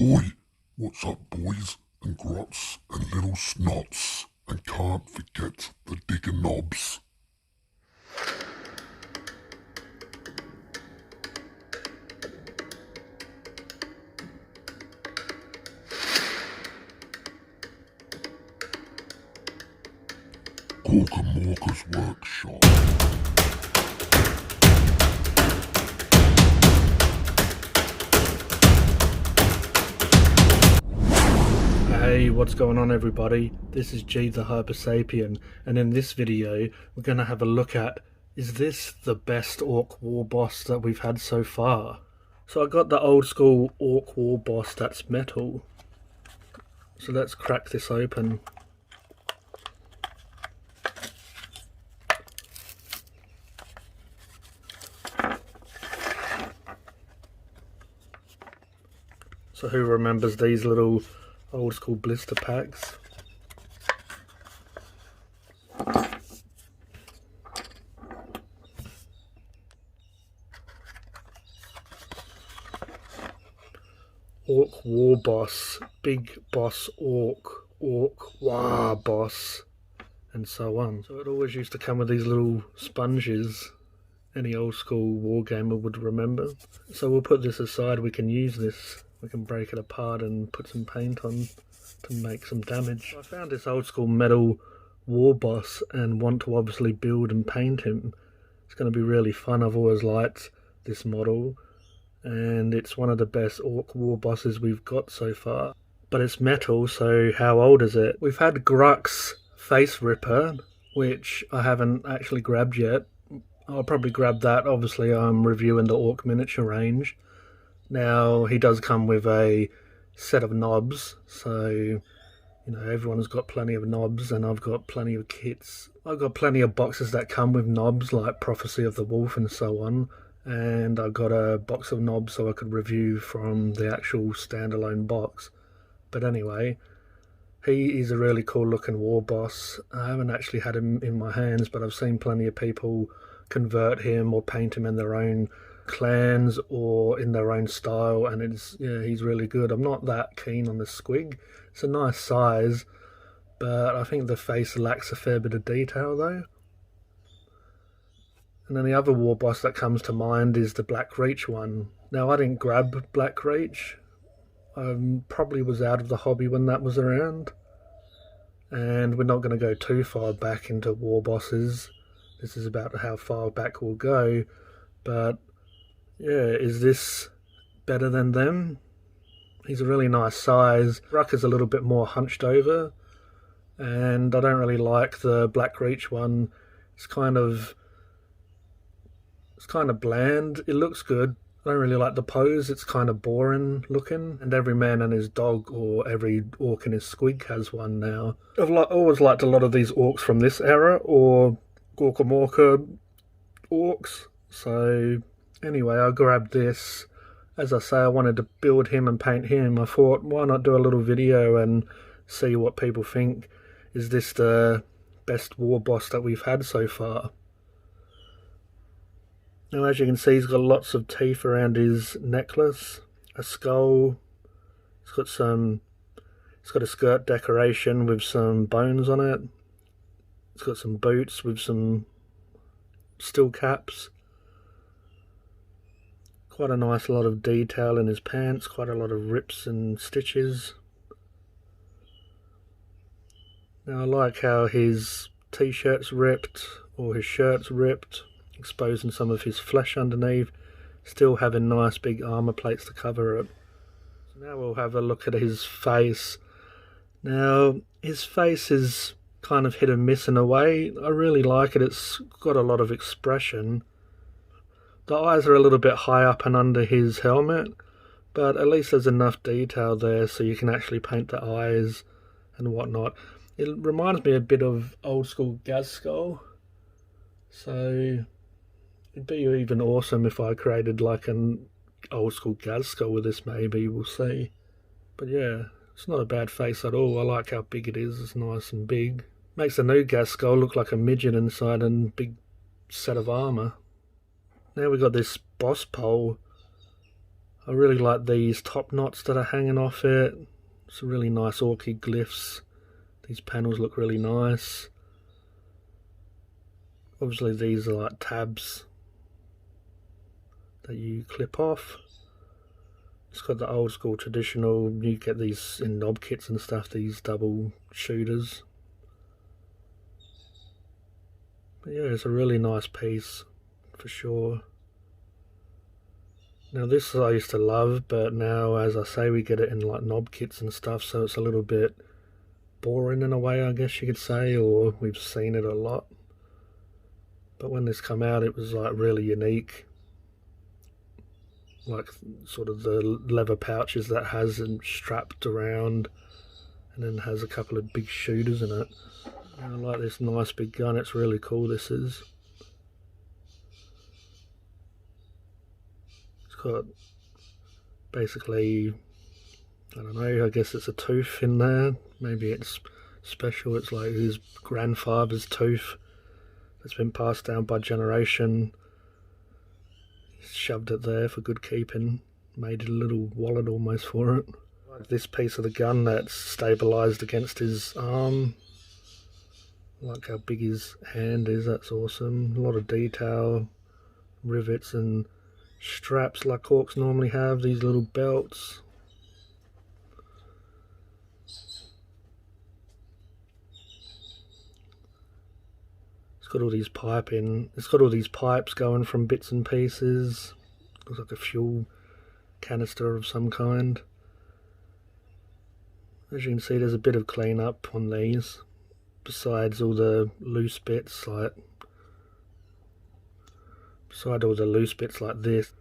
Oi, what's up boys and grots and little snots, and can't forget the digger knobs. Cork and Walker's workshop. Hey, what's going on everybody? This is G The Hypersapien, and in this video we're going to have a look at, is this the best Ork Warboss that we've had so far? So I got the old school Ork Warboss that's metal. So let's crack this open. So who remembers these little old school blister packs? Ork Warboss, Big Boss Ork, Ork Warboss, and so on. So it always used to come with these little sponges. Any old school wargamer would remember. So we'll put this aside, we can use this. We can break it apart and put some paint on to make some damage. I found this old school metal Warboss and want to obviously build and paint him. It's going to be really fun. I've always liked this model and it's one of the best Ork Warbosses we've got so far. But it's metal, so how old is it? We've had Gruck's Face Ripper, which I haven't actually grabbed yet. I'll probably grab that. Obviously I'm reviewing the Ork miniature range. Now he does come with a set of knobs, so you know everyone's got plenty of knobs and I've got plenty of kits. I've got plenty of boxes that come with knobs like Prophecy of the Wolf and so on, and I've got a box of knobs so I could review from the actual standalone box. But anyway, he is a really cool looking Warboss. I haven't actually had him in my hands, but I've seen plenty of people convert him or paint him in their own clans or in their own style, and he's really good. I'm not that keen on the squig. It's a nice size, but I think the face lacks a fair bit of detail though. And then the other Warboss that comes to mind is the Black Reach one. Now I didn't grab Black Reach. I probably was out of the hobby when that was around, and we're not going to go too far back into Warbosses. This is about how far back we'll go, but yeah, is this better than them? He's a really nice size. Ruck is a little bit more hunched over, and I don't really like the Black Reach one. It's kind of bland. It looks good. I don't really like the pose. It's kind of boring looking, and every man and his dog or every orc and his squig has one now. I've always liked a lot of these orcs from this era, or Gorkamorka orcs, so anyway, I grabbed this. As I say, I wanted to build him and paint him. I thought, why not do a little video and see what people think. Is this the best Warboss that we've had so far? Now, as you can see, he's got lots of teeth around his necklace, a skull. He's got a skirt decoration with some bones on it. He's got some boots with some steel caps. Quite a nice lot of detail in his pants, quite a lot of rips and stitches. Now I like how his t-shirt's ripped, or his shirt's ripped, exposing some of his flesh underneath, still having nice big armor plates to cover it. So now we'll have a look at his face. Now his face is kind of hit and miss in a way. I really like it. It's got a lot of expression. The eyes are a little bit high up and under his helmet, but at least there's enough detail there so you can actually paint the eyes and whatnot. It reminds me a bit of old school Skull, so it'd be even awesome if I created like an old school Skull with this, maybe, we'll see. But yeah, it's not a bad face at all. I like how big it is. It's nice and big. Makes the new Skull look like a midget inside and a big set of armor. Now we've got this boss pole. I really like these top knots that are hanging off it. Some really nice orchid glyphs. These panels look really nice. Obviously these are like tabs that you clip off. It's got the old school traditional, you get these in knob kits and stuff, these double shooters. But yeah, it's a really nice piece for sure. Now this I used to love, but now, as I say, we get it in like knob kits and stuff, so it's a little bit boring in a way, I guess you could say, or we've seen it a lot. But when this come out, it was like really unique. Like sort of the leather pouches that has and strapped around, and then has a couple of big shooters in it. I like this nice big gun, it's really cool. This is. It's got basically, I don't know, I guess it's a tooth in there. Maybe it's special, it's like his grandfather's tooth that's been passed down by generation. He's shoved it there for good keeping, made a little wallet almost for it. Like this piece of the gun that's stabilised against his arm. Like how big his hand is, that's awesome. A lot of detail, rivets and straps like Orks normally have, these little belts. It's got all these it's got all these pipes going from bits and pieces. Looks like a fuel canister of some kind. As you can see, there's a bit of cleanup on these, besides all the loose bits like this.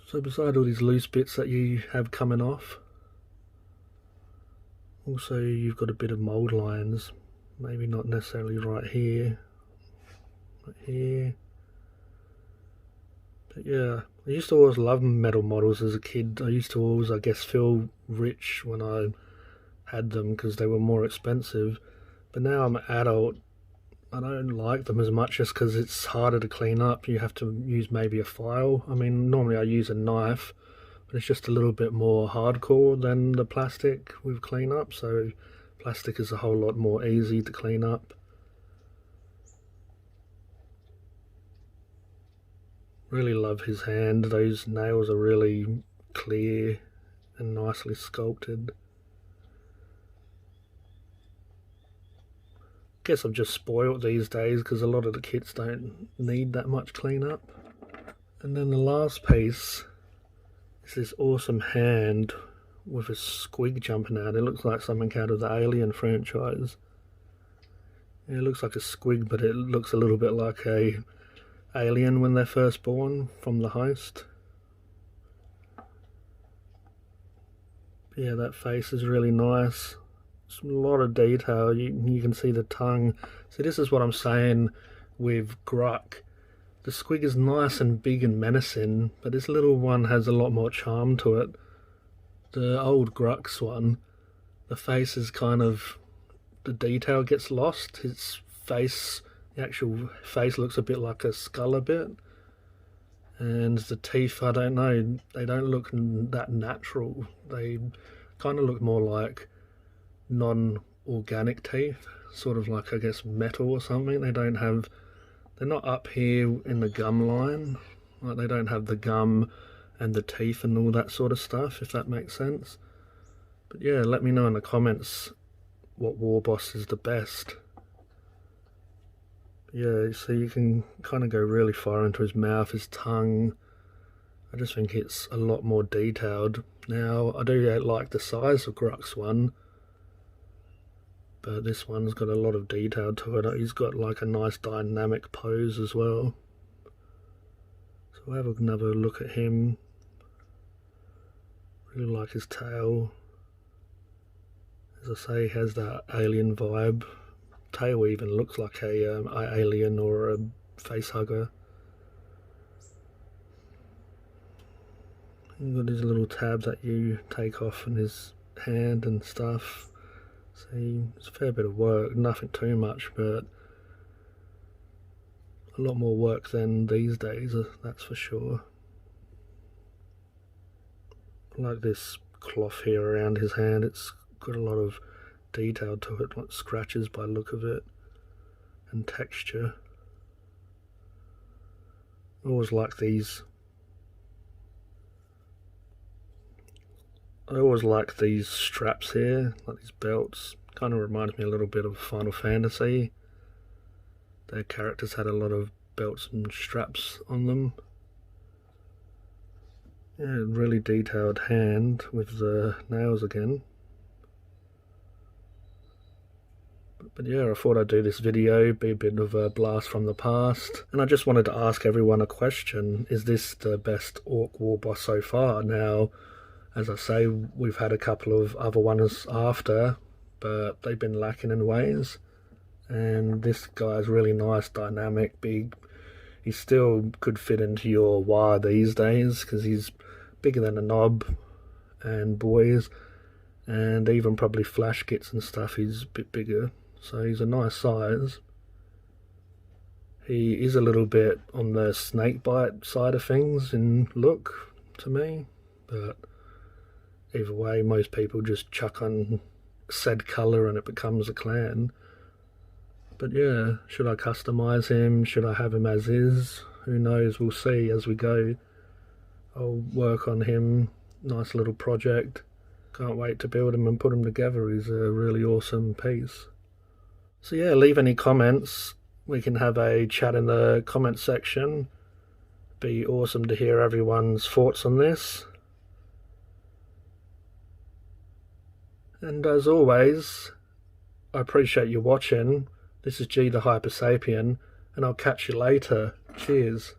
So beside all these loose bits that you have coming off, also you've got a bit of mould lines, maybe not necessarily right here, but here. But yeah, I used to always love metal models as a kid. I used to always, I guess, feel rich when I had them because they were more expensive. But now I'm an adult, I don't like them as much just because it's harder to clean up. You have to use maybe a file. I mean, normally I use a knife, but it's just a little bit more hardcore than the plastic with cleanup. So plastic is a whole lot more easy to clean up. Really love his hand. Those nails are really clear and nicely sculpted. Guess I'm just spoiled these days because a lot of the kits don't need that much cleanup. And then the last piece is this awesome hand with a squig jumping out. It looks like something out of the Alien franchise. It looks like a squig, but it looks a little bit like a alien when they're first born from the host. Yeah, that face is really nice. A lot of detail. You can see the tongue. So this is what I'm saying with Gruck. The squig is nice and big and menacing, but this little one has a lot more charm to it. The old Gruck's one, the face is kind of, the detail gets lost. His face, the actual face looks a bit like a skull a bit. And the teeth, I don't know, they don't look that natural. They kind of look more like non-organic teeth, sort of like, I guess, metal or something. They're not up here in the gum line, like they don't have the gum and the teeth and all that sort of stuff, if that makes sense. But yeah, let me know in the comments what Warboss is the best. Yeah, so you can kind of go really far into his mouth, his tongue. I just think it's a lot more detailed. Now, I do like the size of Gruck's one, but this one's got a lot of detail to it. He's got like a nice dynamic pose as well. So we'll have another look at him. Really like his tail. As I say, he has that alien vibe. Tail even looks like a alien or a face hugger. He's got his little tabs that you take off in his hand and stuff. See, it's a fair bit of work, nothing too much, but a lot more work than these days, that's for sure. like this cloth here around his hand. It's got a lot of detail to it, like scratches by the look of it, and texture. I always like these. I always like these straps here, like these belts. Kind of reminds me a little bit of Final Fantasy. Their characters had a lot of belts and straps on them. Yeah, really detailed hand with the nails again. But yeah, I thought I'd do this video, be a bit of a blast from the past. And I just wanted to ask everyone a question. Is this the best Ork Warboss so far? Now, as I say, we've had a couple of other ones after, but they've been lacking in ways. And this guy's really nice, dynamic, big. He still could fit into your wire these days, because he's bigger than a knob and boys. And even probably flash kits and stuff, he's a bit bigger. So he's a nice size. He is a little bit on the snake bite side of things in look to me, but either way, most people just chuck on said colour and it becomes a clan. But yeah, should I customise him? Should I have him as is? Who knows, we'll see as we go. I'll work on him, nice little project. Can't wait to build him and put him together. He's a really awesome piece. So yeah, leave any comments. We can have a chat in the comment section. Be awesome to hear everyone's thoughts on this. And as always, I appreciate you watching. This is G The Hypersapien, and I'll catch you later. Cheers.